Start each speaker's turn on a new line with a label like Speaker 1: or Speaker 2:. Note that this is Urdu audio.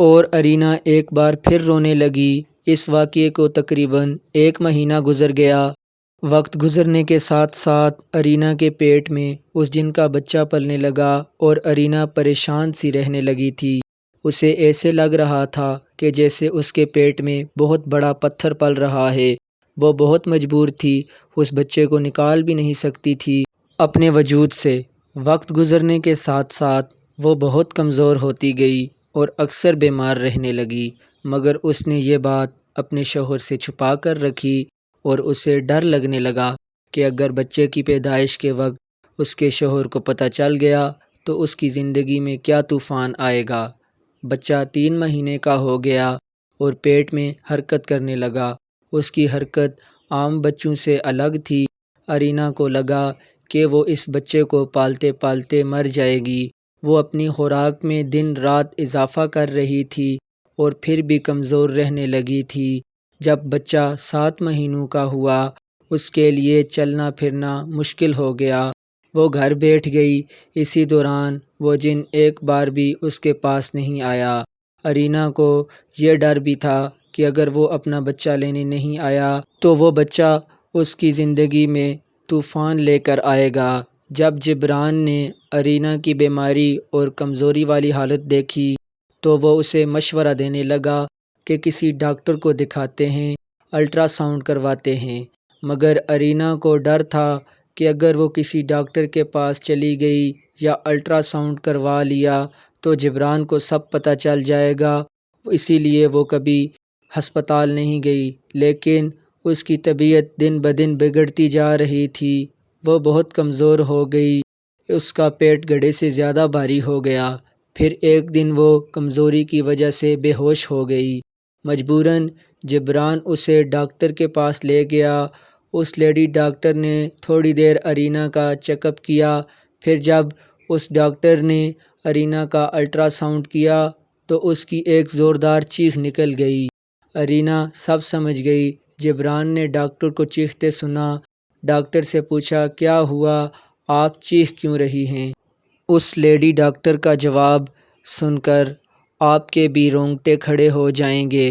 Speaker 1: اور ارینا ایک بار پھر رونے لگی۔ اس واقعے کو تقریباً 1 مہینہ گزر گیا۔ وقت گزرنے کے ساتھ ساتھ ارینا کے پیٹ میں اس جن کا بچہ پلنے لگا اور ارینا پریشان سی رہنے لگی تھی۔ اسے ایسے لگ رہا تھا کہ جیسے اس کے پیٹ میں بہت بڑا پتھر پل رہا ہے۔ وہ بہت مجبور تھی، اس بچے کو نکال بھی نہیں سکتی تھی اپنے وجود سے۔ وقت گزرنے کے ساتھ ساتھ وہ بہت کمزور ہوتی گئی اور اکثر بیمار رہنے لگی، مگر اس نے یہ بات اپنے شوہر سے چھپا کر رکھی اور اسے ڈر لگنے لگا کہ اگر بچے کی پیدائش کے وقت اس کے شوہر کو پتہ چل گیا تو اس کی زندگی میں کیا طوفان آئے گا۔ بچہ 3 مہینے کا ہو گیا اور پیٹ میں حرکت کرنے لگا۔ اس کی حرکت عام بچوں سے الگ تھی۔ ارینا کو لگا کہ وہ اس بچے کو پالتے پالتے مر جائے گی۔ وہ اپنی خوراک میں دن رات اضافہ کر رہی تھی اور پھر بھی کمزور رہنے لگی تھی۔ جب بچہ 7 مہینوں کا ہوا، اس کے لیے چلنا پھرنا مشکل ہو گیا۔ وہ گھر بیٹھ گئی۔ اسی دوران وہ جن ایک بار بھی اس کے پاس نہیں آیا۔ ارینا کو یہ ڈر بھی تھا کہ اگر وہ اپنا بچہ لینے نہیں آیا تو وہ بچہ اس کی زندگی میں طوفان لے کر آئے گا۔ جب جبران نے ارینا کی بیماری اور کمزوری والی حالت دیکھی تو وہ اسے مشورہ دینے لگا کہ کسی ڈاکٹر کو دکھاتے ہیں، الٹرا ساؤنڈ کرواتے ہیں۔ مگر ارینا کو ڈر تھا کہ اگر وہ کسی ڈاکٹر کے پاس چلی گئی یا الٹرا ساؤنڈ کروا لیا تو جبران کو سب پتہ چل جائے گا۔ اسی لیے وہ کبھی ہسپتال نہیں گئی، لیکن اس کی طبیعت دن بدن بگڑتی جا رہی تھی۔ وہ بہت کمزور ہو گئی، اس کا پیٹ گھڑے سے زیادہ بھاری ہو گیا۔ پھر ایک دن وہ کمزوری کی وجہ سے بے ہوش ہو گئی۔ مجبوراً جبران اسے ڈاکٹر کے پاس لے گیا۔ اس لیڈی ڈاکٹر نے تھوڑی دیر ارینا کا چیک اپ کیا۔ پھر جب اس ڈاکٹر نے ارینا کا الٹرا ساؤنڈ کیا تو اس کی ایک زوردار چیخ نکل گئی۔ ارینا سب سمجھ گئی۔ جبران نے ڈاکٹر کو چیختے سنا۔ ڈاکٹر سے پوچھا، کیا ہوا؟ آپ چیخ کیوں رہی ہیں؟ اس لیڈی ڈاکٹر کا جواب سن کر آپ کے بھی رونگٹے کھڑے ہو جائیں گے۔